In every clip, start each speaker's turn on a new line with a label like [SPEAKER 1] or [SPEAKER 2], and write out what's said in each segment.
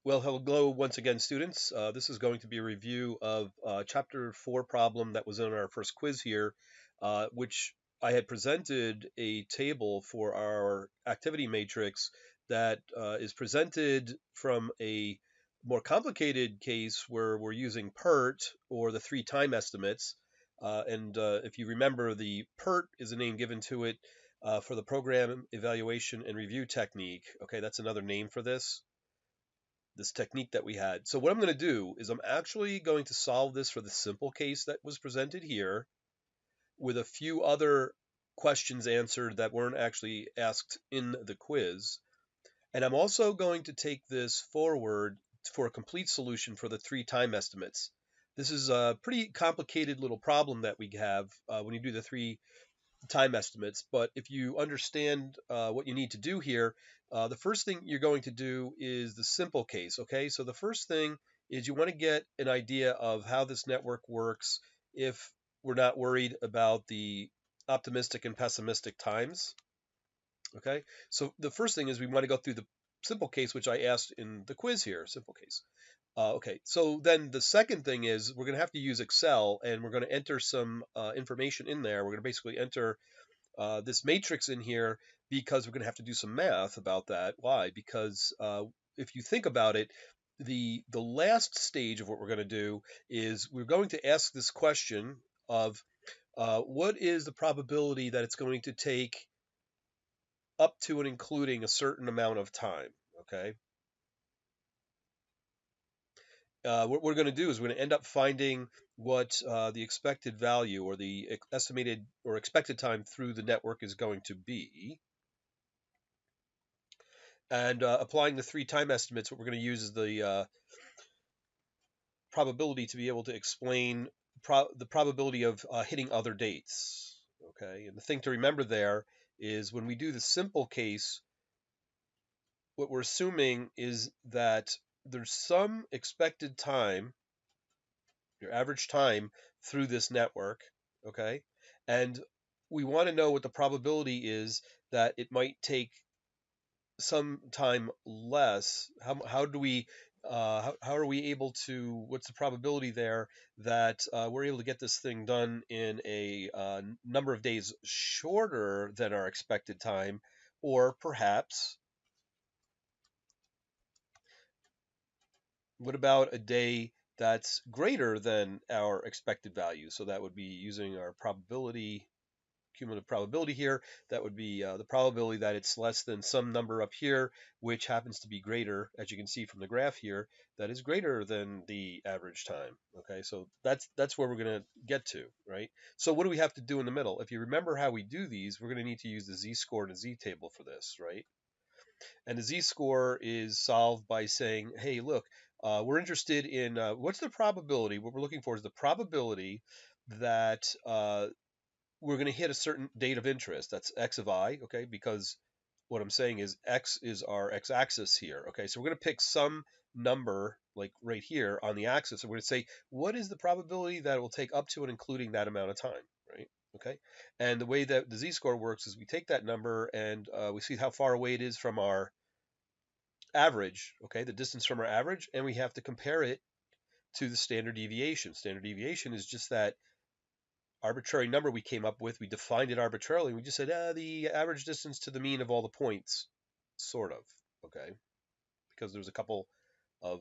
[SPEAKER 1] Well, hello once again, students. This is going to be a review of Chapter 4 problem that was in our first quiz here, which I had presented a table for our activity matrix that is presented from a more complicated case where we're using PERT or the three time estimates. And if you remember, the PERT is a name given to it for the program evaluation and review technique. Okay, that's another name for this technique that we had. So what I'm going to do is I'm actually going to solve this for the simple case that was presented here with a few other questions answered that weren't actually asked in the quiz. And I'm also going to take this forward for a complete solution for the three time estimates. This is a pretty complicated little problem that we have when you do the three time estimates. But if you understand what you need to do here, the first thing you're going to do is the simple case. Okay, so the first thing is you want to get an idea of how this network works if we're not worried about the optimistic and pessimistic times. Okay, so the first thing is we want to go through the simple case, which I asked in the quiz here, simple case. Okay, so then the second thing is we're going to have to use Excel and we're going to enter some information in there. We're going to basically enter this matrix in here because we're going to have to do some math about that. Why? Because if you think about it, the last stage of what we're going to do is we're going to ask this question of what is the probability that it's going to take up to and including a certain amount of time. Okay. What we're going to do is we're going to end up finding what the expected value or the estimated or expected time through the network is going to be. And applying the three time estimates, what we're going to use is the probability to be able to explain the probability of hitting other dates. Okay, and the thing to remember there is when we do the simple case, what we're assuming is that there's some expected time, your average time through this network. Okay, and we want to know what the probability is that it might take some time less. How do we how are we able to, what's the probability there that we're able to get this thing done in a number of days shorter than our expected time, or perhaps what about a day that's greater than our expected value? So that would be using our probability, cumulative probability here. That would be the probability that it's less than some number up here, which happens to be greater, as you can see from the graph here, that is greater than the average time. Okay, so that's where we're going to get to, right? So what do we have to do in the middle? If you remember how we do these, we're going to need to use the z-score and a z-table for this, right? And the z-score is solved by saying, hey, look, we're interested in what's the probability. What we're looking for is the probability that we're going to hit a certain date of interest. That's x of I, okay? Because what I'm saying is x is our x-axis here, okay? So we're going to pick some number like right here on the axis, and we're going to say what is the probability that it will take up to and including that amount of time, right? Okay, and the way that the z-score works is we take that number and we see how far away it is from our average, okay, the distance from our average, and we have to compare it to the standard deviation. Standard deviation is just that arbitrary number we came up with. We defined it arbitrarily. We just said the average distance to the mean of all the points, sort of. Okay, because there's a couple of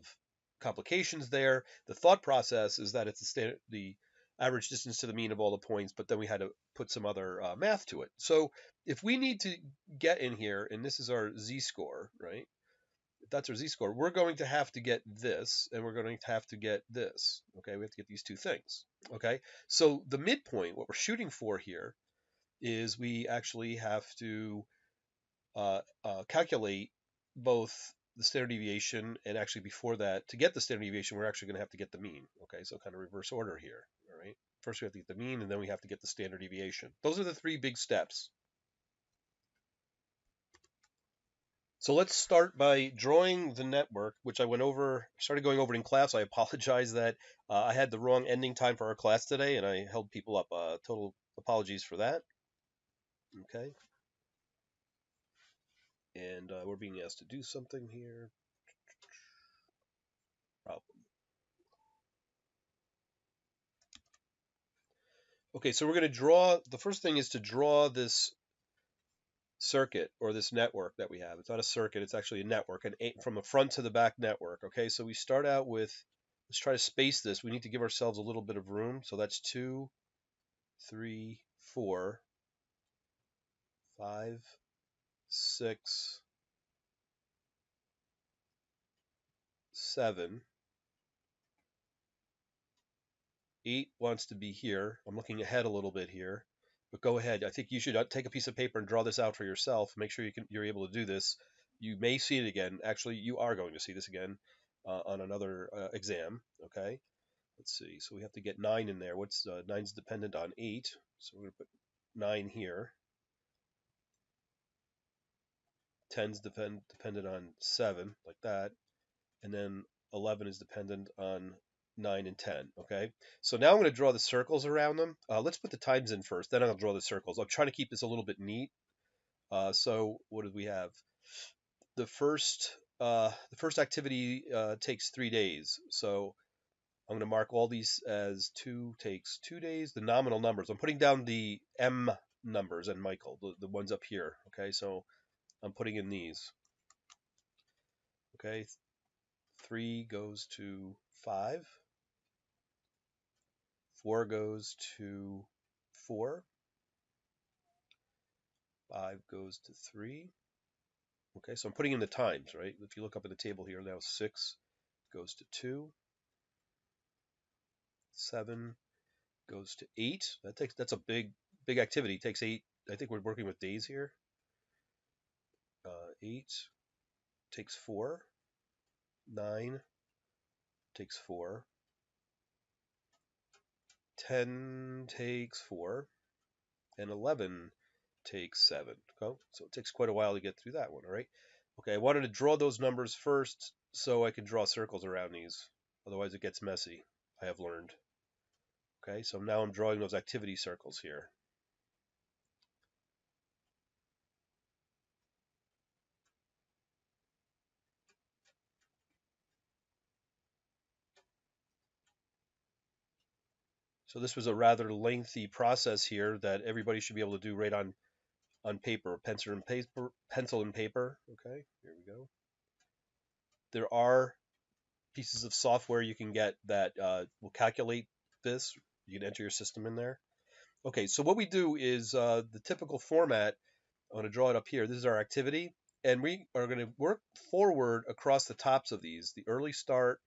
[SPEAKER 1] complications there. The thought process is that it's the average distance to the mean of all the points, but then we had to put some other math to it. So if we need to get in here, and this is our z-score, right? If that's our z-score, we're going to have to get this, and we're going to have to get this. Okay, we have to get these two things. Okay, so the midpoint, what we're shooting for here, is we actually have to calculate both the standard deviation and actually before that, to get the standard deviation, we're actually going to have to get the mean. Okay, so kind of reverse order here. All right, first we have to get the mean, and then we have to get the standard deviation. Those are the three big steps. So let's start by drawing the network, which I started going over in class. I apologize that I had the wrong ending time for our class today, and I held people up. Total apologies for that. Okay. And we're being asked to do something here. Okay, so we're going to draw, the first thing is to draw this circuit or this network that we have. It's not a circuit, it's actually a network, from the front to the back network. Okay, so we start out with, let's try to space this. We need to give ourselves a little bit of room. So that's 2, 3, 4, 5, 6, 7. 8 wants to be here. I'm looking ahead a little bit here, but go ahead. I think you should take a piece of paper and draw this out for yourself. Make sure you're able to do this. You may see it again. Actually, you are going to see this again on another exam. Okay. Let's see. So we have to get 9 in there. What's 9's dependent on 8, so we're going to put 9 here. 10's dependent on 7, like that, and then 11 is dependent on 9 and 10. Okay, so now I'm going to draw the circles around them. Let's put the times in first, then I'll draw the circles. I'm trying to keep this a little bit neat. So what did we have? The first activity takes 3 days. So I'm going to mark all these as 2 takes 2 days. The nominal numbers. I'm putting down the M numbers and Michael, the ones up here. Okay, so I'm putting in these. Okay, 3 goes to 5. 4 goes to 4. 5 goes to 3. Okay, so I'm putting in the times, right? If you look up at the table here, now 6 goes to 2. 7 goes to 8. That's a big activity. It takes 8. I think we're working with days here. 8 takes 4. 9 takes 4. 10 takes 4. And 11 takes 7. Okay? So it takes quite a while to get through that one, all right? Okay, I wanted to draw those numbers first so I can draw circles around these. Otherwise it gets messy, I have learned. Okay, so now I'm drawing those activity circles here. So this was a rather lengthy process here that everybody should be able to do right on paper, pencil and paper. Okay, here we go. There are pieces of software you can get that will calculate this. You can enter your system in there. Okay, so what we do is the typical format. I'm going to draw it up here. This is our activity, and we are going to work forward across the tops of these, the early start,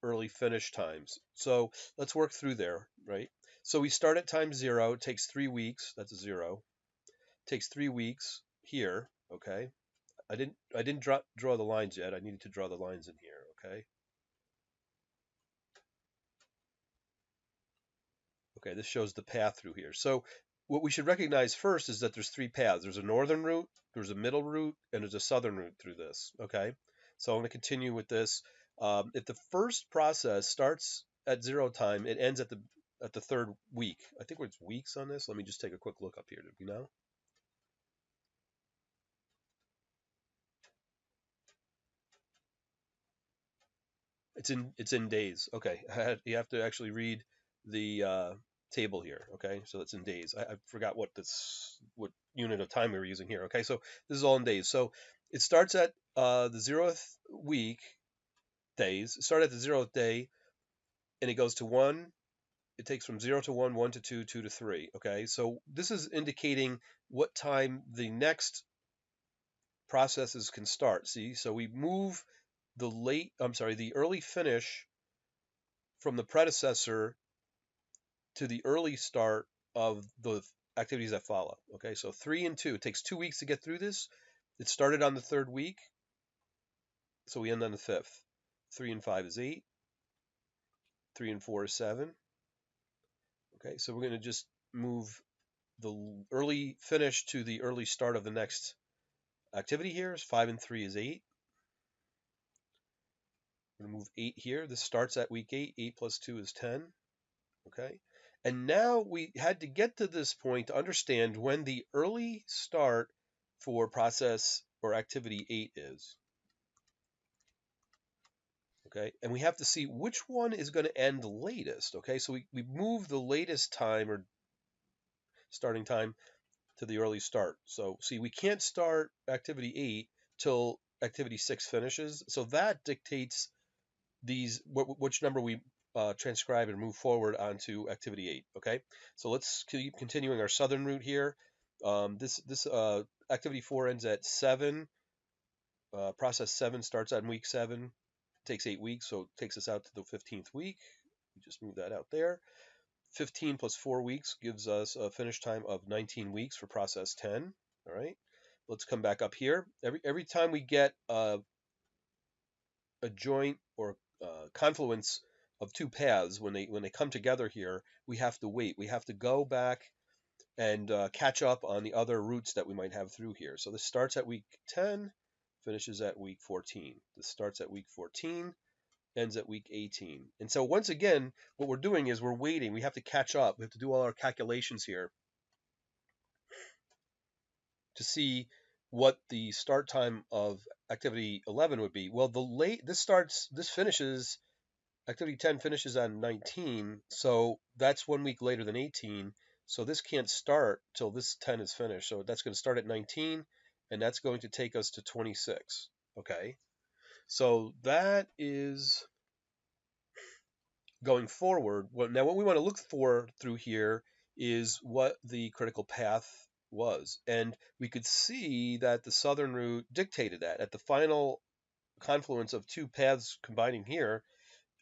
[SPEAKER 1] early finish times. So let's work through there, right? So we start at time 0. It takes 3 weeks. That's a 0. It takes 3 weeks here. Okay. I didn't draw the lines yet. I needed to draw the lines in here. Okay. Okay, this shows the path through here. So what we should recognize first is that there's 3 paths. There's a northern route, there's a middle route, and there's a southern route through this. Okay, so I'm going to continue with this. If the first process starts at 0 time, it ends at the third week. I think it's weeks on this. Let me just take a quick look up here. Do you know? It's in days. Okay, you have to actually read the table here. Okay, so it's in days. I forgot what unit of time we were using here. Okay, so this is all in days. So it starts at the 0th week days. Start at the 0th day, and it goes to 1. It takes from 0 to 1, 1 to 2, 2 to 3. Okay, so this is indicating what time the next processes can start. See, so we move the early finish from the predecessor to the early start of the activities that follow. Okay, so 3 and 2. It takes 2 weeks to get through this. It started on the third week, so we end on the fifth. 3 and 5 is 8. 3 and 4 is 7. Okay, so we're going to just move the early finish to the early start of the next activity here. 5 and 3 is 8. We're going to move 8 here. This starts at week 8. 8 plus 2 is 10. Okay. And now we had to get to this point to understand when the early start for process or activity 8 is. Okay, and we have to see which one is going to end latest. Okay, so we move the latest time or starting time to the early start. So see, we can't start activity 8 till activity 6 finishes. So that dictates which number we transcribe and move forward onto activity 8. Okay, so let's keep continuing our southern route here. This activity 4 ends at 7. Process 7 starts on week 7. It takes 8 weeks, so it takes us out to the 15th week. We just move that out there. 15 plus 4 weeks gives us a finish time of 19 weeks for process 10. All right. Let's come back up here. Every time we get a joint or confluence of two paths, when they come together here, we have to wait. We have to go back and catch up on the other routes that we might have through here. So this starts at week 10, finishes at week 14. This starts at week 14, ends at week 18. And so once again, what we're doing is we're waiting. We have to catch up. We have to do all our calculations here to see what the start time of activity 11 would be. Well, this finishes, activity 10 finishes on 19, so that's 1 week later than 18. So this can't start till this 10 is finished. So that's going to start at 19, and that's going to take us to 26. Okay, so that is going forward. Now, what we want to look for through here is what the critical path was. And we could see that the southern route dictated that. At the final confluence of two paths combining here,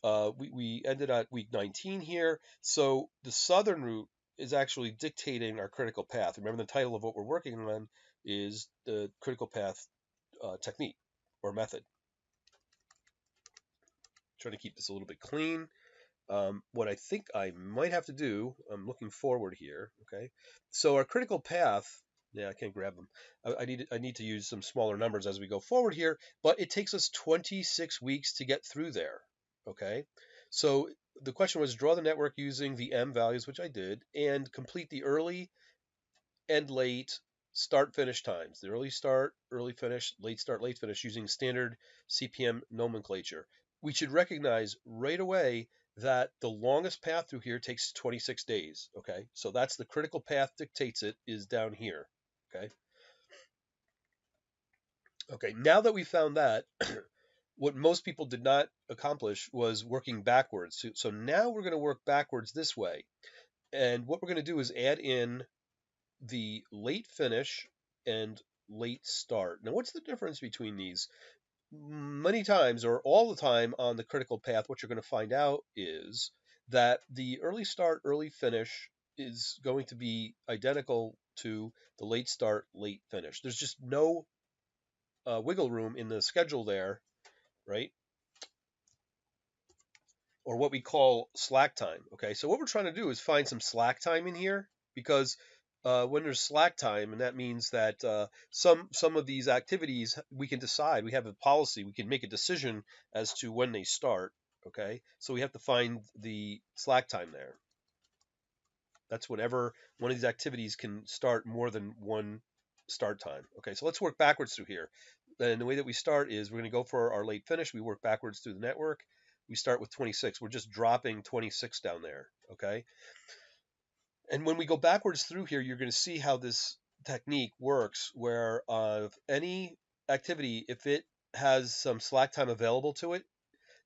[SPEAKER 1] we ended at week 19 here. So the southern route is actually dictating our critical path. Remember, the title of what we're working on is the critical path technique or method. Trying to keep this a little bit clean. What I think I might have to do, I'm looking forward here. Okay, so our critical path. Yeah, I can't grab them. I need to use some smaller numbers as we go forward here, but it takes us 26 weeks to get through there. Okay, so the question was draw the network using the M values, which I did, and complete the early and late start finish times. The early start, early finish, late start, late finish using standard CPM nomenclature. We should recognize right away that the longest path through here takes 26 days. Okay, so that's the critical path dictates it is down here. Okay. Okay, now that we found that, what most people did not accomplish was working backwards. So now we're going to work backwards this way. And what we're going to do is add in the late finish and late start. Now, what's the difference between these? Many times, or all the time on the critical path, what you're going to find out is that the early start, early finish is going to be identical to the late start, late finish. There's just no wiggle room in the schedule there, right? Or what we call slack time. Okay, so what we're trying to do is find some slack time in here because when there's slack time, and that means that some of these activities we can decide. We have a policy. We can make a decision as to when they start. Okay, so we have to find the slack time there. That's whenever one of these activities can start more than one start time. Okay, so let's work backwards through here. And the way that we start is we're going to go for our late finish. We work backwards through the network. We start with 26. We're just dropping 26 down there. Okay. And when we go backwards through here, you're going to see how this technique works, where any activity, if it has some slack time available to it,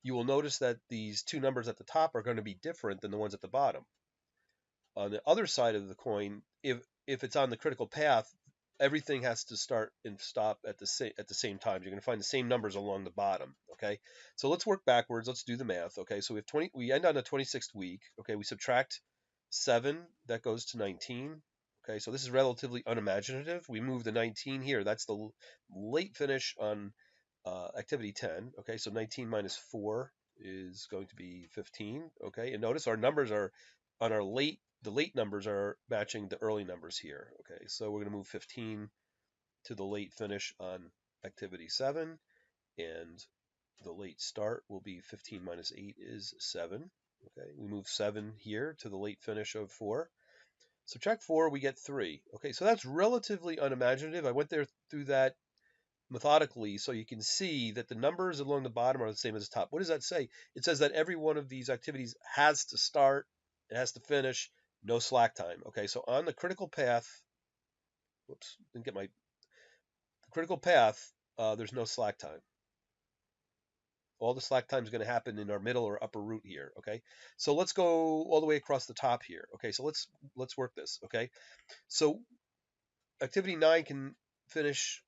[SPEAKER 1] you will notice that these two numbers at the top are going to be different than the ones at the bottom. On the other side of the coin, if it's on the critical path, everything has to start and stop at the same time. You're going to find the same numbers along the bottom. Okay, so let's work backwards. Let's do the math. Okay, so we have 20. We end on the 26th week. Okay, we subtract 7. That goes to 19. Okay, so this is relatively unimaginative. We move the 19 here. That's the late finish on activity 10. Okay, so 19 minus 4 is going to be 15. Okay, and notice our numbers are on our late. The late numbers are matching the early numbers here. Okay, so we're going to move 15 to the late finish on activity 7, and the late start will be 15 minus 8 is 7. Okay, we move 7 here to the late finish of 4. Subtract 4, we get 3. Okay, so that's relatively unimaginative. I went there through that methodically so you can see that the numbers along the bottom are the same as the top. What does that say? It says that every one of these activities has to start, it has to finish, no slack time. Okay, so on the critical path, whoops, didn't get my critical path, there's no slack time. All the slack time is going to happen in our middle or upper root here. Okay, so let's go all the way across the top here. Okay, so let's work this. Okay, so activity 9 can finish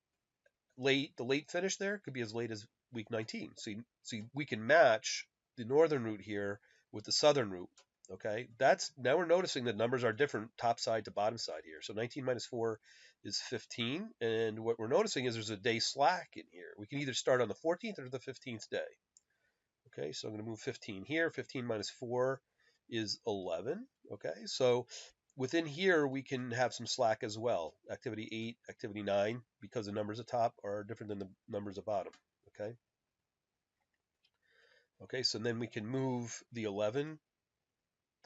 [SPEAKER 1] late. The late finish there could be as late as week 19. So we can match the northern route here with the southern route. Okay, that's now we're noticing that numbers are different top side to bottom side here. So 19 minus 4 is 15, and what we're noticing is there's a day slack in here. We can either start on the 14th or the 15th day. Okay, so I'm going to move 15 here. 15 minus 4 is 11. Okay, so within here we can have some slack as well. Activity 8, activity 9, because the numbers at top are different than the numbers at bottom. Okay. Okay, so then we can move the 11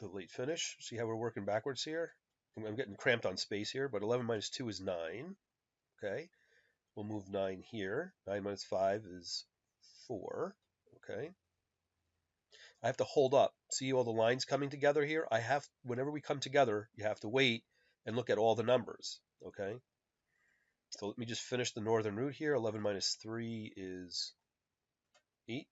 [SPEAKER 1] to late finish. See how we're working backwards here? I'm getting cramped on space here, but 11 minus 2 is 9. Okay, we'll move 9 here. 9 minus 5 is 4. Okay. I have to hold up. See all the lines coming together here? Whenever we come together, you have to wait and look at all the numbers. Okay. So let me just finish the northern route here. 11 minus 3 is 8.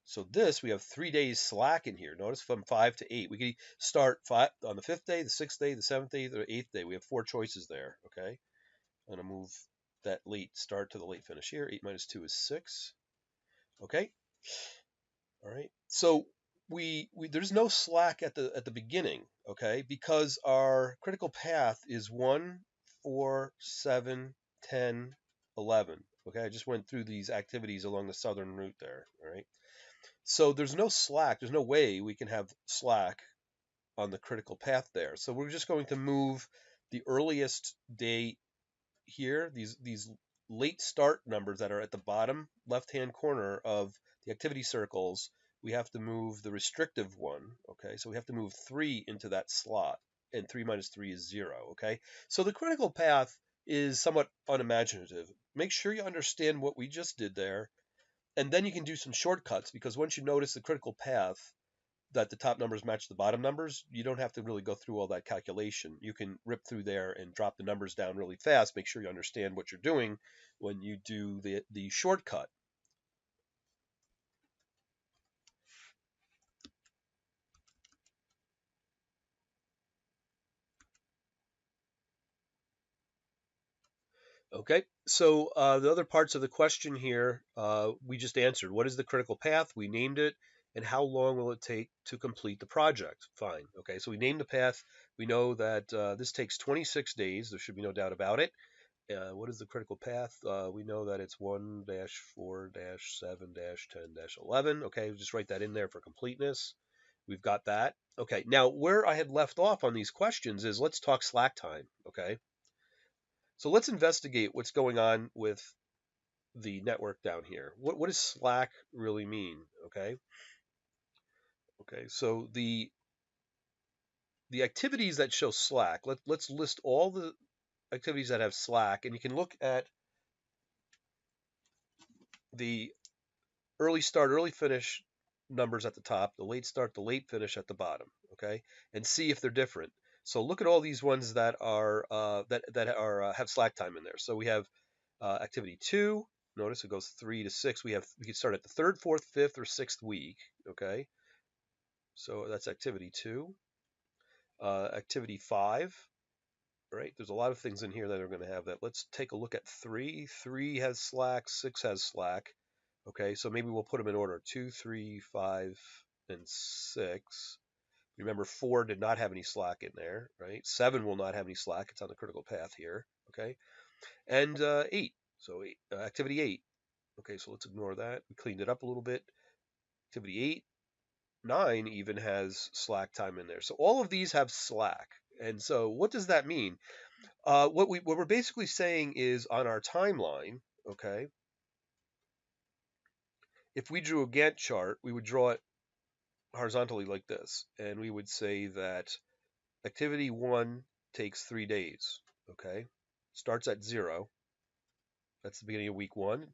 [SPEAKER 1] So this, we have 3 days slack in here. Notice from 5 to 8. We can start on the 5th day, the 6th day, the 7th day, the 8th day. We have 4 choices there. Okay. I'm going to move that late start to the late finish here. 8 minus 2 is 6. Okay. All right. So we there's no slack at the beginning, okay? Because our critical path is 1, 4, 7, 10, 11. Okay, I just went through these activities along the southern route there, all right? So there's no slack, there's no way we can have slack on the critical path there. So we're just going to move the earliest day here, these late start numbers that are at the bottom left-hand corner of the activity circles, we have to move the restrictive one. Okay, so we have to move 3 into that slot, and 3 minus 3 is 0. Okay, so the critical path is somewhat unimaginative. Make sure you understand what we just did there, and then you can do some shortcuts, because once you notice the critical path, that the top numbers match the bottom numbers, you don't have to really go through all that calculation. You can rip through there and drop the numbers down really fast. Make sure you understand what you're doing when you do the shortcut. Okay, so the other parts of the question here, we just answered. What is the critical path? We named it. And how long will it take to complete the project? Fine. Okay, so we named the path. We know that this takes 26 days. There should be no doubt about it. What is the critical path? We know that it's 1-4-7-10-11. Okay, just write that in there for completeness. We've got that. Okay, now where I had left off on these questions is let's talk slack time. Okay, so let's investigate what's going on with the network down here. What does slack really mean? Okay, so the activities that show slack, let's list all the activities that have slack, and you can look at the early start, early finish numbers at the top, the late start, the late finish at the bottom, okay, and see if they're different. So look at all these ones that are have slack time in there. So we have activity 2. Notice it goes 3 to 6. We can start at the 3rd, 4th, 5th, or 6th week. Okay, so that's activity 2. Activity 5. Right, there's a lot of things in here that are going to have that. Let's take a look at 3. 3 has slack. 6 has slack. Okay, so maybe we'll put them in order. 2, 3, 5, and 6. Remember, 4 did not have any slack in there, right? 7 will not have any slack. It's on the critical path here, okay? And 8, so activity 8. Okay, so let's ignore that. We cleaned it up a little bit. Activity 8, 9 even has slack time in there. So all of these have slack. And so what does that mean? What we're basically saying is on our timeline, okay, if we drew a Gantt chart, we would draw it horizontally like this, and we would say that activity 1 takes 3 days. Okay, starts at 0. That's the beginning of week 1,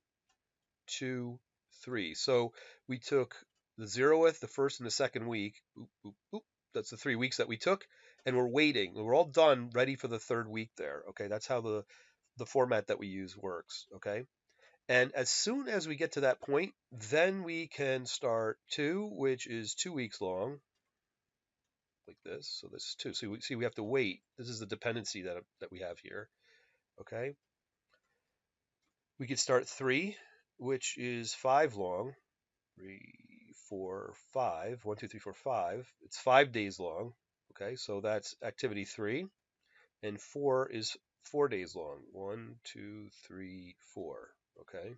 [SPEAKER 1] 2, 3. So we took the 0th, the first, and the second week. Oop, oop, oop. That's the 3 weeks that we took, and we're waiting. We're all done, ready for the third week there. Okay, that's how the format that we use works. Okay, and as soon as we get to that point, then we can start 2, which is 2 weeks long, like this. So this is 2. So we see we have to wait. This is the dependency that we have here. Okay, we could start 3, which is 5 long. 3, 4, 5. 1, 2, 3, 4, 5. It's 5 days long. Okay, so that's activity 3, and 4 is 4 days long. 1, 2, 3, 4. Okay.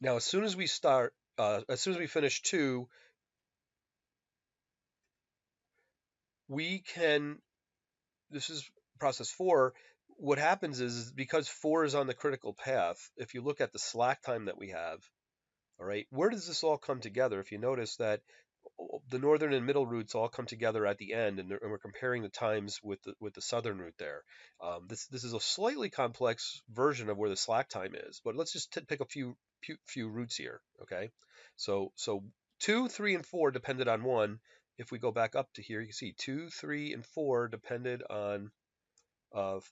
[SPEAKER 1] Now, as soon as we start, as soon as we finish 2, we can. This is process 4. What happens is because 4 is on the critical path. If you look at the slack time that we have, all right, where does this all come together? If you notice that the northern and middle routes all come together at the end, and we're comparing the times with the southern route there. This is a slightly complex version of where the slack time is, but let's just pick a few routes here. Okay, so 2, 3, and 4 depended on 1. If we go back up to here, you can see 2, 3, and 4 depended on of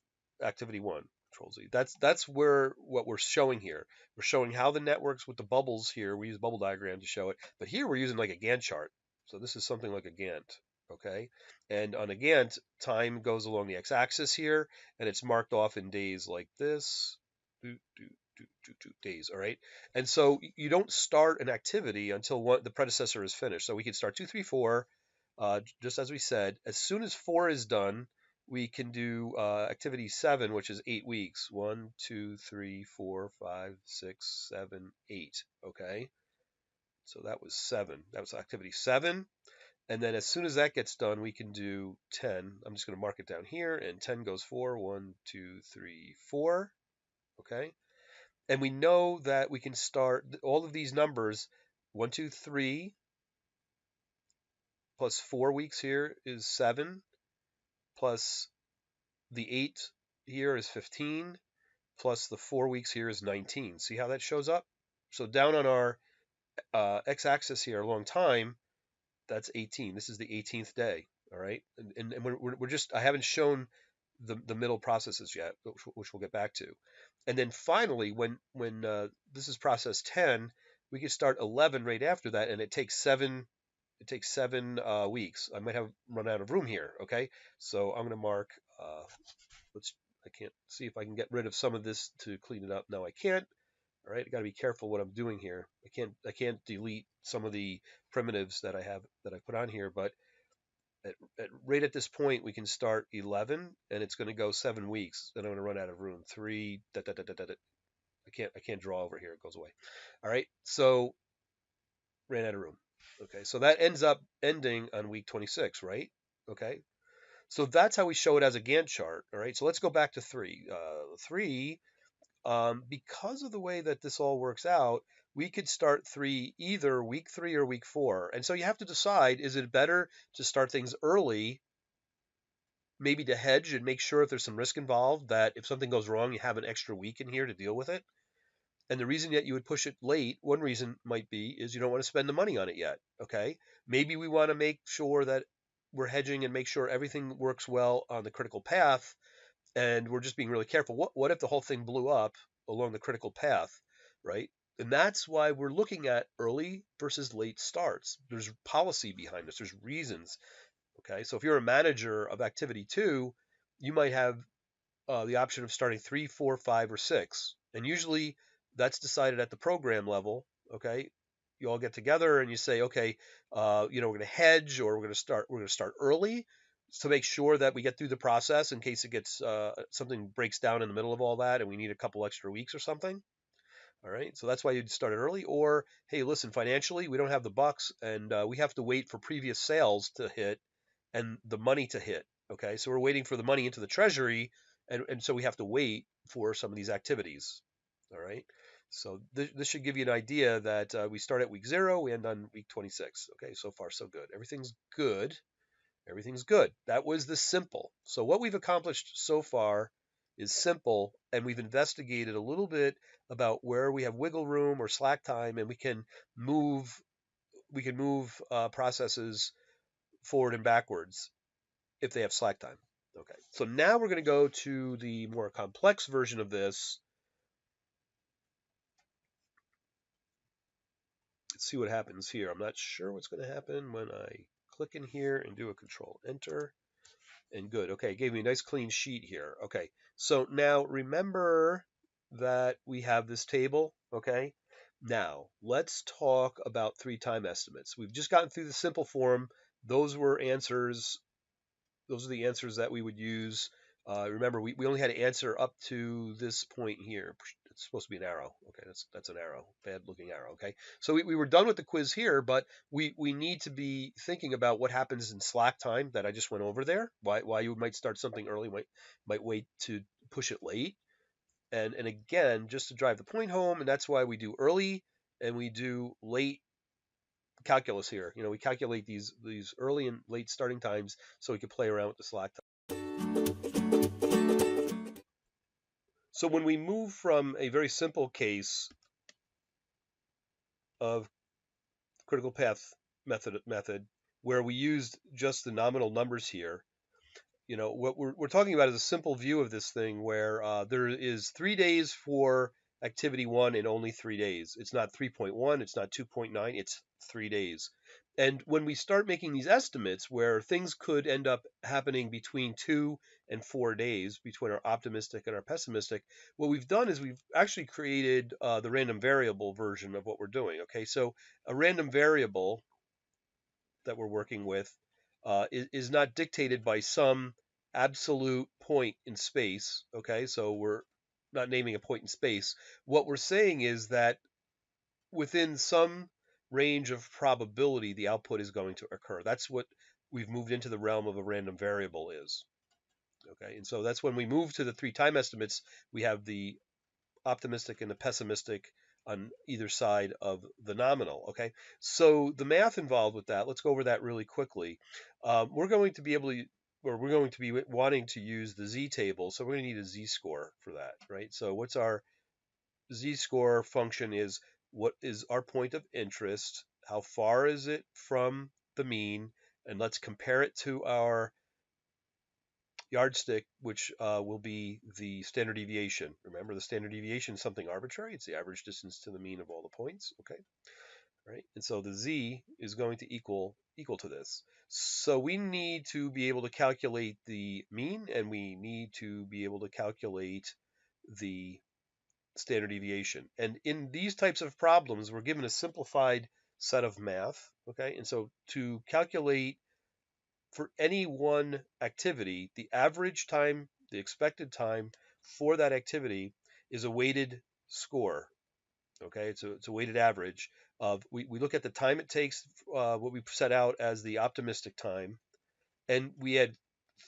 [SPEAKER 1] activity 1. Control Z. That's where what we're showing here. We're showing how the networks with the bubbles here. We use a bubble diagram to show it, but here we're using like a Gantt chart. So this is something like a Gantt. Okay, and on a Gantt, time goes along the x-axis here, and it's marked off in days like this. Days. All right, and so you don't start an activity until the predecessor is finished. So we can start 2, 3, 4, just as we said. As soon as 4 is done, we can do activity 7, which is 8 weeks. 1, 2, 3, 4, 5, 6, 7, 8. Okay, so that was 7. That was activity 7. And then as soon as that gets done, we can do 10. I'm just going to mark it down here, and 10 goes 4. 1, 2, 3, 4. Okay, and we know that we can start all of these numbers. 1, 2, 3 plus 4 weeks here is 7, plus the 8 here is 15, plus the 4 weeks here is 19. See how that shows up? So down on our x-axis here, long time, that's 18. This is the 18th day. All right, and we're just, I haven't shown the middle processes yet, which we'll get back to. And then finally, when this is process 10, we can start 11 right after that, and it takes 7. It takes 7 weeks. I might have run out of room here. Okay, so I'm going to mark. Let's. I can't see if I can get rid of some of this to clean it up. No, I can't. All right, I got to be careful what I'm doing here. I can't delete some of the primitives that I have that I put on here, but right at this point we can start 11, and it's going to go 7 weeks. Then I'm going to run out of room. 3. I can't draw over here. It goes away. All right, so ran out of room. Okay, so that ends up ending on week 26, right? Okay, so that's how we show it as a Gantt chart. All right, so let's go back to 3. 3, because of the way that this all works out, we could start 3 either week 3 or week 4. And so you have to decide, is it better to start things early, maybe to hedge and make sure if there's some risk involved, that if something goes wrong, you have an extra week in here to deal with it? And the reason that you would push it late, one reason might be, is you don't want to spend the money on it yet. Okay, maybe we want to make sure that we're hedging and make sure everything works well on the critical path, and we're just being really careful. What if the whole thing blew up along the critical path, right? And that's why we're looking at early versus late starts. There's policy behind this. There's reasons. Okay, so if you're a manager of activity 2, you might have the option of starting 3, 4, 5, or 6, and usually that's decided at the program level. Okay, you all get together and you say, okay, we're going to hedge, or we're going to start early to make sure that we get through the process in case it gets something breaks down in the middle of all that and we need a couple extra weeks or something. All right, so that's why you'd start it early. Or, hey, listen, financially, we don't have the bucks, and we have to wait for previous sales to hit and the money to hit. Okay, so we're waiting for the money into the treasury, and so we have to wait for some of these activities. All right, So this should give you an idea that we start at week 0, we end on week 26. Okay, so far so good. Everything's good. Everything's good. That was the simple. So what we've accomplished so far is simple, and we've investigated a little bit about where we have wiggle room or slack time, and move we can move processes forward and backwards if they have slack time. Okay, so now we're going to go to the more complex version of this. Let's see what happens here. I'm not sure what's going to happen when I click in here and do a control enter. And good. Okay, it gave me a nice clean sheet here. Okay, so now remember that we have this table. Okay, now let's talk about 3-time estimates. We've just gotten through the simple form. Those were answers. Those are the answers that we would use. Remember, we only had to answer up to this point here. It's supposed to be an arrow. Okay, that's an arrow. Bad looking arrow. Okay, so we were done with the quiz here, but we need to be thinking about what happens in slack time that I just went over there. Why you might start something early, might wait to push it late, and again, just to drive the point home, and that's why we do early and we do late calculus here. You know, we calculate these early and late starting times so we can play around with the slack time. So when we move from a very simple case of critical path method where we used just the nominal numbers here, you know, what we're talking about is a simple view of this thing where there is 3 days for activity 1 and only 3 days. It's not 3.1, it's not 2.9, it's 3 days. And when we start making these estimates where things could end up happening between 2 and 4 days, between our optimistic and our pessimistic, what we've done is we've actually created the random variable version of what we're doing. Okay, so a random variable that we're working with is not dictated by some absolute point in space. Okay, so we're not naming a point in space. What we're saying is that within some range of probability, the output is going to occur. That's what we've moved into the realm of a random variable is. Okay, and so that's when we move to the 3-time estimates, we have the optimistic and the pessimistic on either side of the nominal. Okay, so the math involved with that, let's go over that really quickly. We're going to be able to, or we're going to be wanting to use the z-table, so we're going to need a z-score for that, right? So what's our z-score function is what is our point of interest, how far is it from the mean, and let's compare it to our yardstick, which will be the standard deviation. Remember, the standard deviation is something arbitrary. It's the average distance to the mean of all the points. Okay, right? And so the z is going to equal to this. So we need to be able to calculate the mean, and we need to be able to calculate the standard deviation. And in these types of problems, we're given a simplified set of math. Okay, and so to calculate for any one activity, the average time, the expected time for that activity is a weighted score. Okay, it's a weighted average of, we look at the time it takes, what we set out as the optimistic time, and we had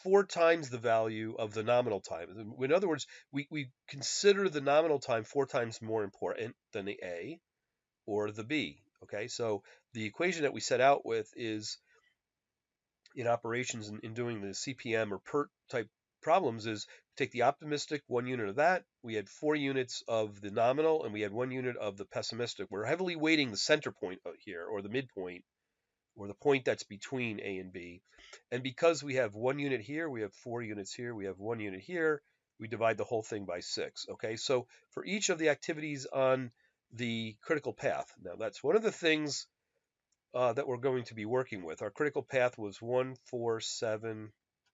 [SPEAKER 1] 4 times the value of the nominal time. In other words, we consider the nominal time 4 times more important than the A or the B. Okay, so the equation that we set out with is in operations in doing the CPM or PERT type problems is take the optimistic 1 unit of that. We had 4 units of the nominal and we had 1 unit of the pessimistic. We're heavily weighting the center point here, or the midpoint, or the point that's between A and B. And because we have 1 unit here, we have 4 units here, we have 1 unit here, we divide the whole thing by 6. Okay, so for each of the activities on the critical path, now that's one of the things that we're going to be working with. Our critical path was 1, 4, 7,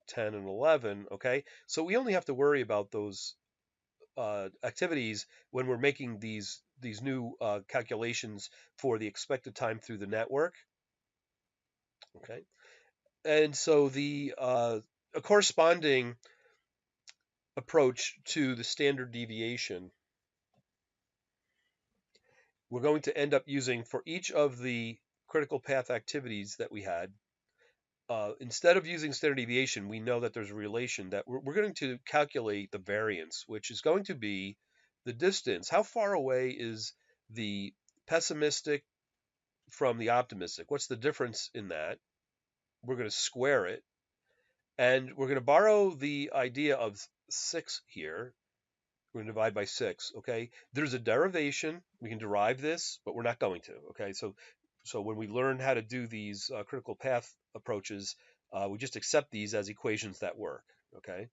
[SPEAKER 1] 10, and 11. Okay, so we only have to worry about those activities when we're making these new calculations for the expected time through the network. Okay, and so the a corresponding approach to the standard deviation, we're going to end up using for each of the critical path activities that we had. Instead of using standard deviation, we know that there's a relation that we're going to calculate the variance, which is going to be the distance. How far away is the pessimistic from the optimistic? What's the difference in that? We're going to square it. And we're going to borrow the idea of 6 here. We're going to divide by 6, okay? There's a derivation. We can derive this, but we're not going to, okay? So when we learn how to do these critical path approaches, we just accept these as equations that work, okay?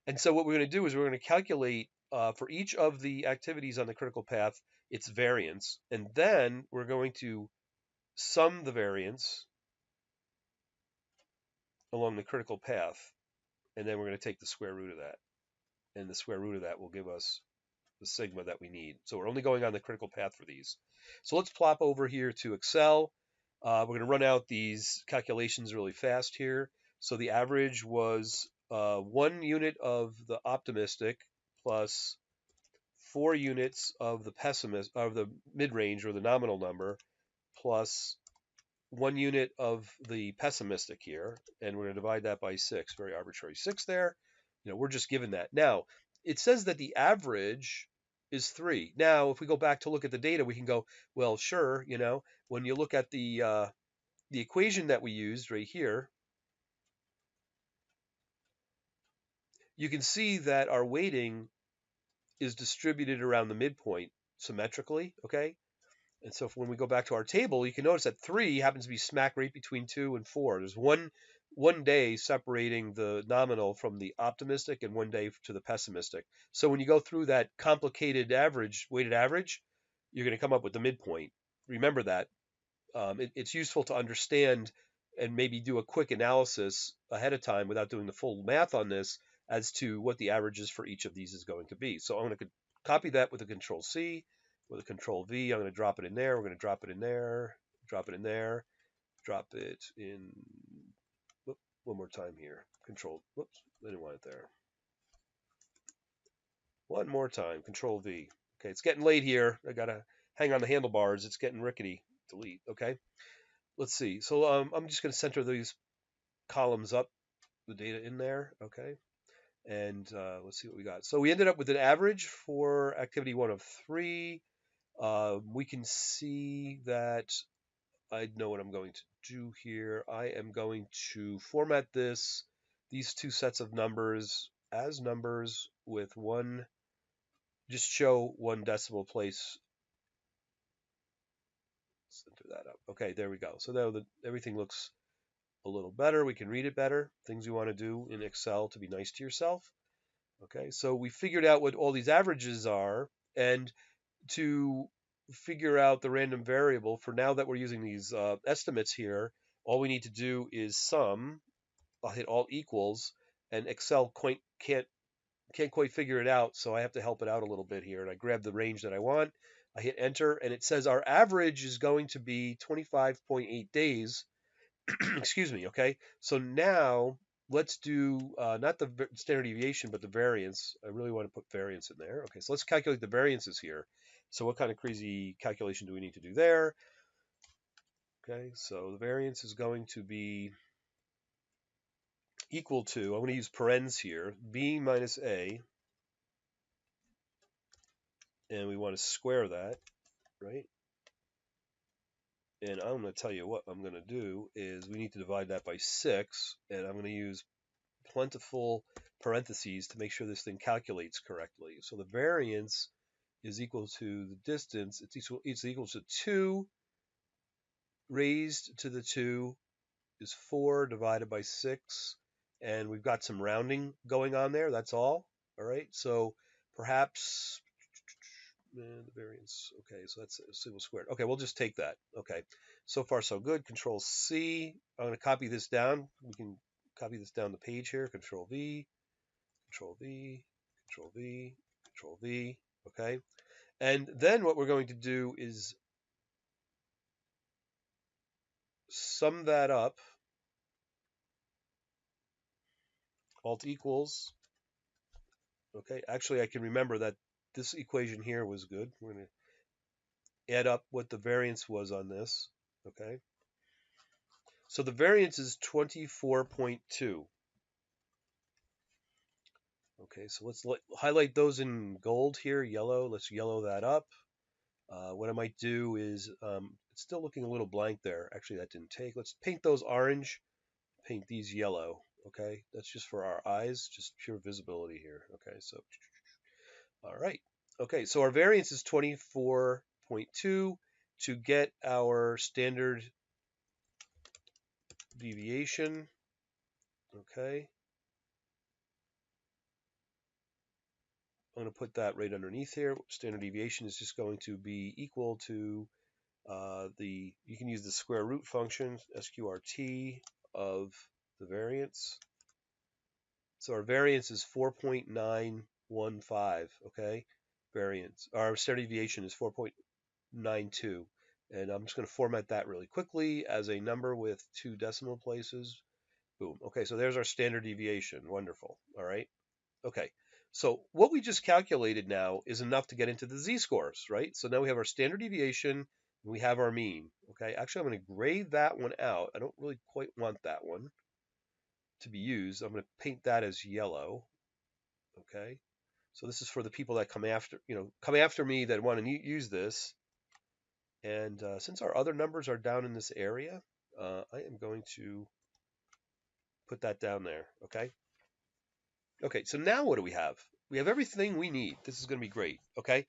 [SPEAKER 1] And so what we're going to do is we're going to calculate for each of the activities on the critical path its variance, and then we're going to sum the variance along the critical path, and then we're going to take the square root of that, and the square root of that will give us the sigma that we need. So we're only going on the critical path for these. So let's plop over here to Excel. We're going to run out these calculations really fast here. So the average was 1 unit of the optimistic plus 4 units of the pessimist of the mid-range or the nominal number plus 1 unit of the pessimistic here, and we're going to divide that by 6, very arbitrary 6 there. We're just given that. Now, it says that the average is 3. Now, if we go back to look at the data, we can go, well, sure, when you look at the equation that we used right here, you can see that our weighting is distributed around the midpoint symmetrically, okay? And so when we go back to our table, you can notice that 3 happens to be smack right between 2 and 4. There's one day separating the nominal from the optimistic and 1 day to the pessimistic. So when you go through that complicated weighted average, you're going to come up with the midpoint. Remember that. It's useful to understand and maybe do a quick analysis ahead of time without doing the full math on this as to what the averages for each of these is going to be. So I'm going to copy that with a Control C, with a Control V. I'm going to drop it in there. We're going to drop it in there, drop it in there, drop it in. Whoop, one more time here. Control. Whoops, I didn't want it there. One more time. Control V. Okay, it's getting late here. I got to hang on the handlebars. It's getting rickety. Delete. Okay. Let's see. So I'm just going to center these columns up, the data in there. Okay. And let's see what we got. So we ended up with an average for activity 1 of 3. We can see that I know what I'm going to do here. I am going to format these 2 sets of numbers as numbers with just show 1 decimal place. Center that up. Okay, there we go. So now everything looks a little better. We can read it better. Things you want to do in Excel to be nice to yourself. Okay, so we figured out what all these averages are, and to figure out the random variable, for now that we're using these estimates here, all we need to do is sum. I'll hit Alt equals, and Excel can't quite figure it out, so I have to help it out a little bit here. And I grab the range that I want. I hit Enter, and it says our average is going to be 25.8 days. Excuse me. Okay, so now let's do not the standard deviation, but the variance. I really want to put variance in there. Okay, so let's calculate the variances here. So what kind of crazy calculation do we need to do there? Okay, so the variance is going to be equal to, I'm going to use parens here, b minus a, and we want to square that, right? And I'm going to tell you what I'm going to do is we need to divide that by 6, and I'm going to use plentiful parentheses to make sure this thing calculates correctly. So the variance is equal to the distance. It's equal to 2 raised to the 2 is 4 divided by 6. And we've got some rounding going on there. That's all. All right. So perhaps the variance. Okay. So that's a single squared. Okay. We'll just take that. Okay. So far, so good. Control C. I'm going to copy this down. We can copy this down the page here. Control V. Control V, Control V, Control V, okay? And then what we're going to do is sum that up, Alt equals, okay? Actually, I can remember that this equation here was good. We're going to add up what the variance was on this, okay? So the variance is 24.2. Okay, so let's highlight those in gold here, yellow. Let's yellow that up. What I might do is, it's still looking a little blank there. Actually, that didn't take. Let's paint those orange, paint these yellow. Okay, that's just for our eyes, just pure visibility here. Okay, so, all right. Okay, so our variance is 24.2. To get our standard deviation, okay, I'm going to put that right underneath here. Standard deviation is just going to be equal to you can use the square root function, sqrt, of the variance. So our variance is 4.915, okay? Variance. Our standard deviation is 4.92. And I'm just going to format that really quickly as a number with 2 decimal places. Boom. Okay, so there's our standard deviation. Wonderful. All right. Okay. So what we just calculated now is enough to get into the z-scores, right? So now we have our standard deviation, and we have our mean. Okay. Actually, I'm going to gray that one out. I don't really quite want that one to be used. I'm going to paint that as yellow. Okay. So this is for the people that come after me that want to use this. And since our other numbers are down in this area, I am going to put that down there. Okay. Okay. So now what do we have? We have everything we need. This is going to be great. Okay.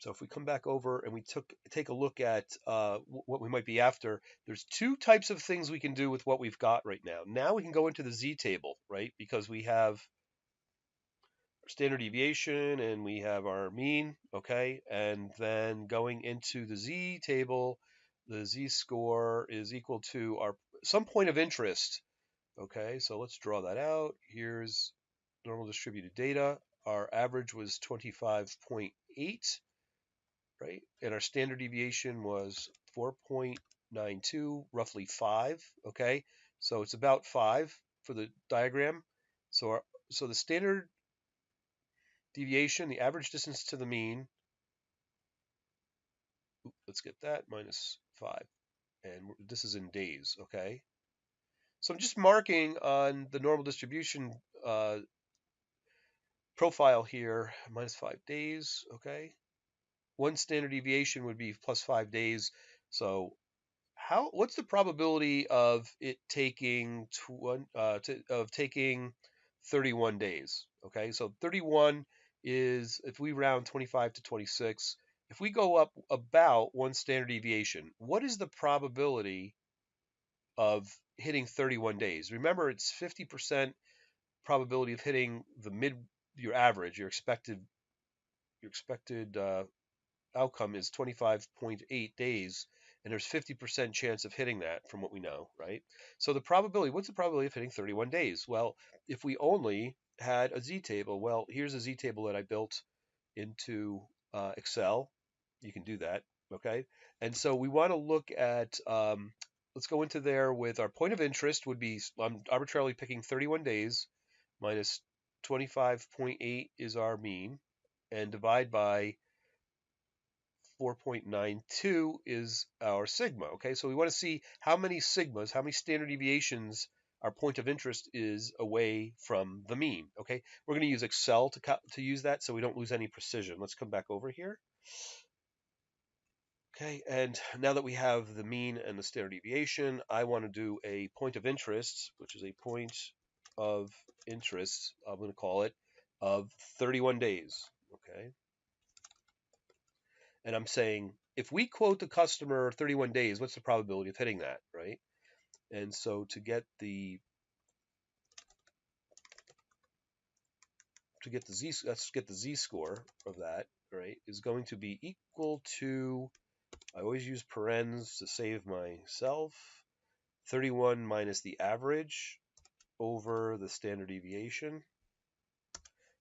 [SPEAKER 1] So if we come back over and we take a look at what we might be after, there's 2 types of things we can do with what we've got right now. Now we can go into the z table, right? Because we have our standard deviation and we have our mean, okay? And then going into the z table, the z score is equal to some point of interest, okay? So let's draw that out. Here's normal distributed data. Our average was 25.8, right? And our standard deviation was 4.92, roughly 5, okay? So it's about 5 for the diagram. So the standard deviation, the average distance to the mean, let's get that, minus 5. And this is in days, okay? So I'm just marking on the normal distribution profile here, minus 5 days, okay? One standard deviation would be plus 5 days. So what's the probability of it taking taking 31 days? Okay, so 31 is, if we round 25 to 26, if we go up about 1 standard deviation, what is the probability of hitting 31 days? Remember, it's 50% probability of hitting your average, your expected outcome is 25.8 days, and there's 50% chance of hitting that from what we know, right? So what's the probability of hitting 31 days? Well, if we only had a z table, well, here's a z table that I built into Excel. You can do that, okay? And so we want to look at, let's go into there with our point of interest would be, I'm arbitrarily picking 31 days minus 25.8 is our mean, and divide by 4.92 is our sigma. Okay, so we want to see how many sigmas, how many standard deviations our point of interest is away from the mean. Okay, we're going to use Excel to use that so we don't lose any precision. Let's come back over here. Okay, and now that we have the mean and the standard deviation, I want to do a point of interest, which is a point of interest, I'm going to call it, of 31 days. Okay. And I'm saying, if we quote the customer 31 days, what's the probability of hitting that, right? And so let's get the z score of that, right, is going to be equal to, I always use parens to save myself, 31 minus the average over the standard deviation.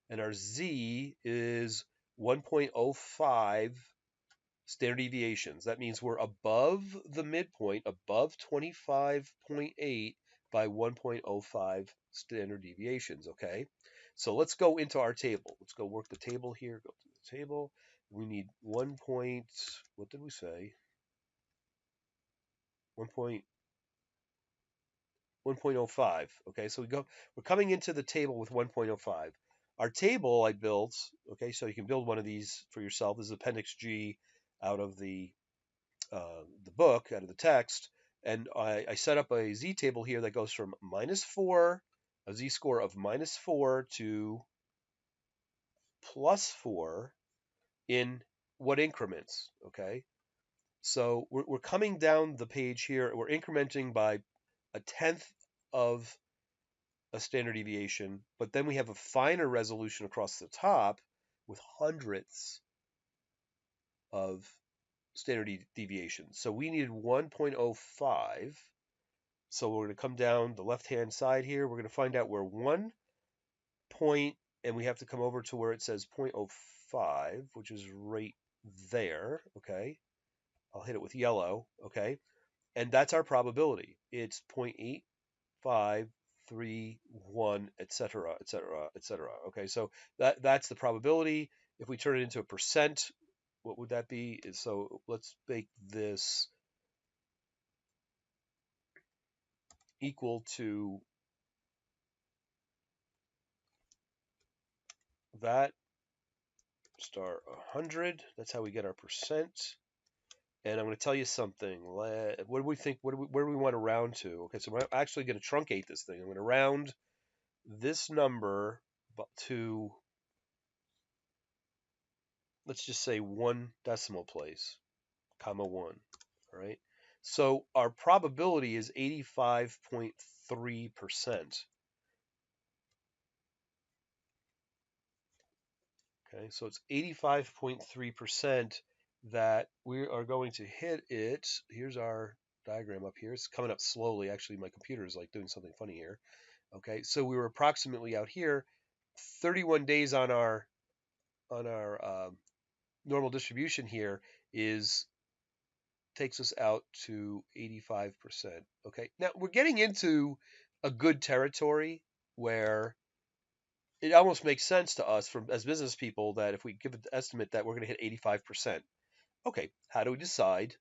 [SPEAKER 1] And our z is 1.05 standard deviations. That means we're above the midpoint, above 25.8 by 1.05 standard deviations, okay? So let's go into our table. Let's go work the table here. Go to the table. We need what did we say? 1.05. Okay, so we're coming into the table with 1.05. our table I built, okay, so you can build one of these for yourself. This is Appendix G out of the book, out of the text, and I set up a z table here that goes from -4, a z-score of -4 to +4 in what increments, okay? So we're coming down the page here, we're incrementing by a tenth of a standard deviation, but then we have a finer resolution across the top with hundredths of standard deviation. So we needed 1.05. So we're going to come down the left-hand side here. We're going to find out where 1 point, and we have to come over to where it says 0.05, which is right there, okay? I'll hit it with yellow, okay? And that's our probability. It's 0.8531, etc., etc., etc. Okay, so that's the probability. If we turn it into a percent, what would that be? So let's make this equal to that star 100. That's how we get our percent. And I'm going to tell you something. What do we think? Where do we want to round to? Okay, so we're actually going to truncate this thing. I'm going to round this number to, let's just say 1 decimal place, comma 1. All right. So our probability is 85.3%. Okay, so it's 85.3% that we are going to hit it. Here's our diagram up here. It's coming up slowly. Actually, my computer is like doing something funny here. Okay, so we were approximately out here. 31 days on our normal distribution here is takes us out to 85%. Okay, now we're getting into a good territory where it almost makes sense to us from as business people that if we give an estimate that we're going to hit 85%. Okay, how do we decide?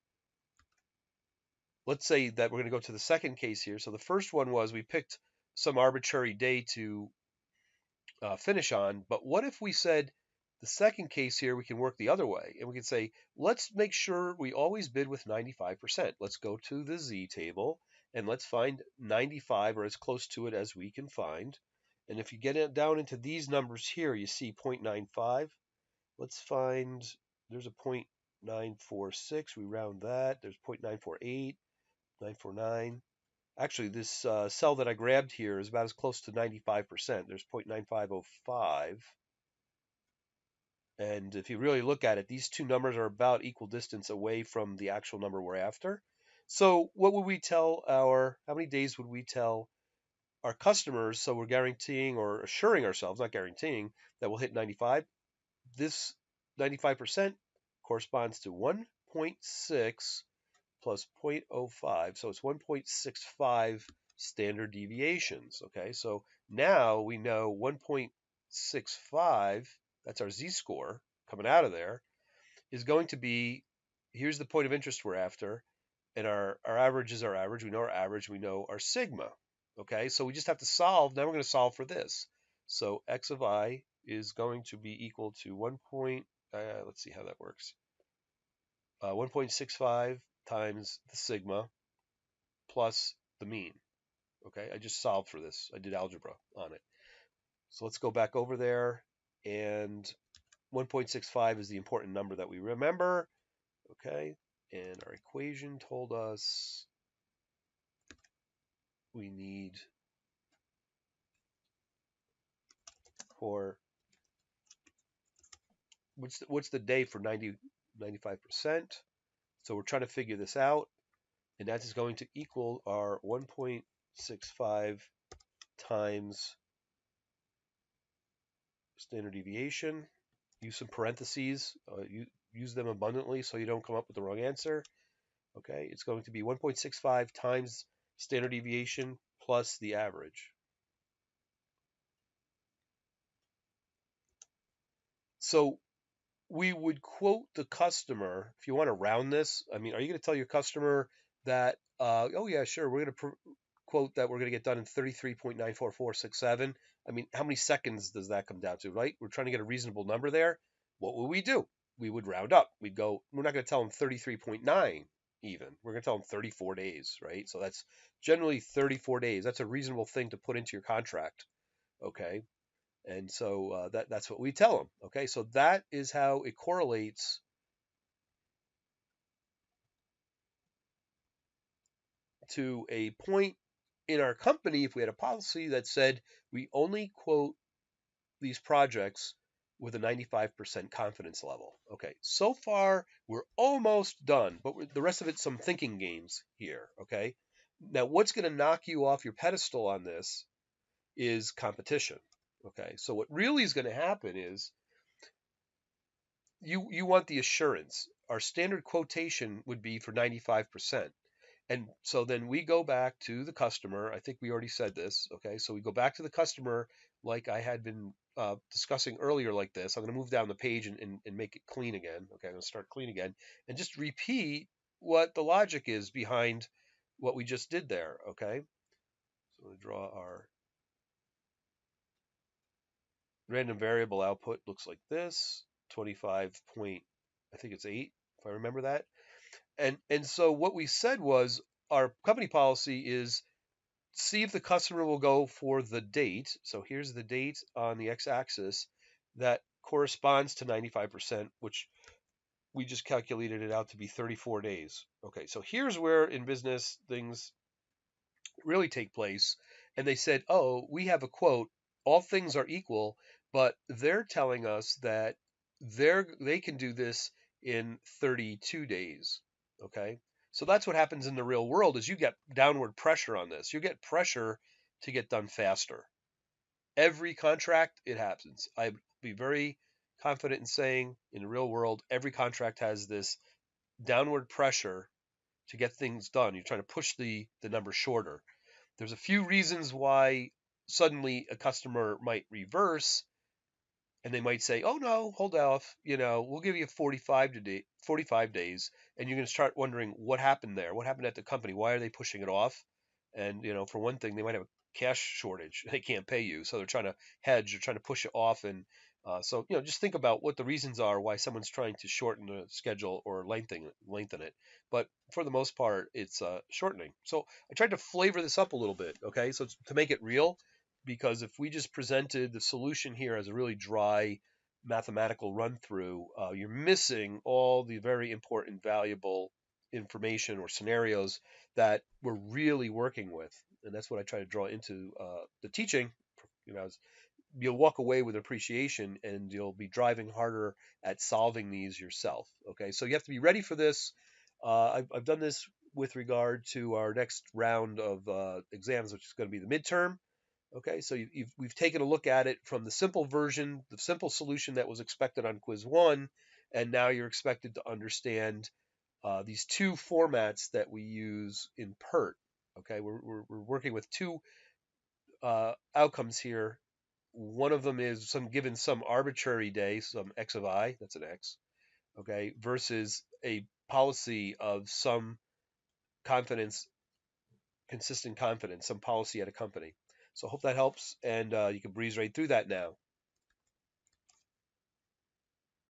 [SPEAKER 1] Let's say that we're going to go to the second case here. So the first one was we picked some arbitrary day to finish on, but what if we said the second case here we can work the other way and we can say let's make sure we always bid with 95%. Let's go to the Z table and let's find 95 or as close to it as we can find. And if you get it down into these numbers here, you see 0.95. Let's find, there's a 0.946. We round that. There's 0.948, 949. Actually, this cell that I grabbed here is about as close to 95%. There's 0.9505. And if you really look at it, these two numbers are about equal distance away from the actual number we're after. So what would we tell how many days would we tell our customers, so we're guaranteeing or assuring ourselves, not guaranteeing, that we'll hit 95. This 95% corresponds to 1.6 plus 0.05, so it's 1.65 standard deviations. Okay, so now we know 1.65, that's our z-score coming out of there, is going to be, here's the point of interest we're after, and our average is our average. We know our average, we know our sigma. Okay, so we just have to solve. Now we're going to solve for this. So x of I is going to be equal to let's see how that works. 1.65 times the sigma plus the mean. Okay, I just solved for this. I did algebra on it. So let's go back over there, and 1.65 is the important number that we remember. Okay, and our equation told us we need for what's the day for 95%. So we're trying to figure this out, and that is going to equal our 1.65 times standard deviation. Use some parentheses. Use them abundantly so you don't come up with the wrong answer. Okay, it's going to be 1.65 times standard deviation plus the average. So we would quote the customer, if you want to round this, I mean, are you going to tell your customer that, oh yeah, sure, we're going to quote that we're going to get done in 33.94467. I mean, how many seconds does that come down to, right? We're trying to get a reasonable number there. What would we do? We would round up. We'd go, we're not going to tell them 33.9 even. We're going to tell them 34 days, right? So that's generally 34 days. That's a reasonable thing to put into your contract, okay? And so that's what we tell them, okay? So that is how it correlates to a point in our company if we had a policy that said we only quote these projects with a 95% confidence level. Okay, so far we're almost done, but the rest of it's some thinking games here. Okay, now what's going to knock you off your pedestal on this is competition. Okay, so what really is going to happen is you want the assurance. Our standard quotation would be for 95%. And so then we go back to the customer. I think we already said this. Okay. So we go back to the customer like I had been discussing earlier, like this. I'm going to move down the page and make it clean again. Okay. I'm going to start clean again and just repeat what the logic is behind what we just did there. Okay. So I'm going to draw our random variable output. Looks like this 25 point, I think it's 8, if I remember that. And so what we said was our company policy is see if the customer will go for the date. So here's the date on the x-axis that corresponds to 95%, which we just calculated it out to be 34 days. Okay, so here's where in business things really take place. And they said, oh, we have a quote, all things are equal, but they're telling us that they can do this in 32 days. Okay. So that's what happens in the real world is you get downward pressure on this. You get pressure to get done faster. Every contract, it happens. I'd be very confident in saying in the real world, every contract has this downward pressure to get things done. You're trying to push the number shorter. There's a few reasons why suddenly a customer might reverse and they might say, "Oh no, hold off. We'll give you 45 days," and you're going to start wondering what happened there. What happened at the company? Why are they pushing it off? And for one thing, they might have a cash shortage. They can't pay you, so they're trying to hedge. They're trying to push it off, and so just think about what the reasons are why someone's trying to shorten the schedule or lengthen it. But for the most part, it's shortening. So I tried to flavor this up a little bit. Okay, so to make it real, because if we just presented the solution here as a really dry mathematical run through, you're missing all the very important, valuable information or scenarios that we're really working with. And that's what I try to draw into the teaching. You'll walk away with appreciation and you'll be driving harder at solving these yourself. Okay, so you have to be ready for this. I've done this with regard to our next round of exams, which is going to be the midterm. Okay, so we've taken a look at it from the simple version, the simple solution that was expected on quiz 1, and now you're expected to understand these two formats that we use in PERT. Okay, we're working with two outcomes here. One of them is given some arbitrary day, some x of I, that's an x, okay, versus a policy of some confidence, consistent confidence, some policy at a company. So I hope that helps, and you can breeze right through that now.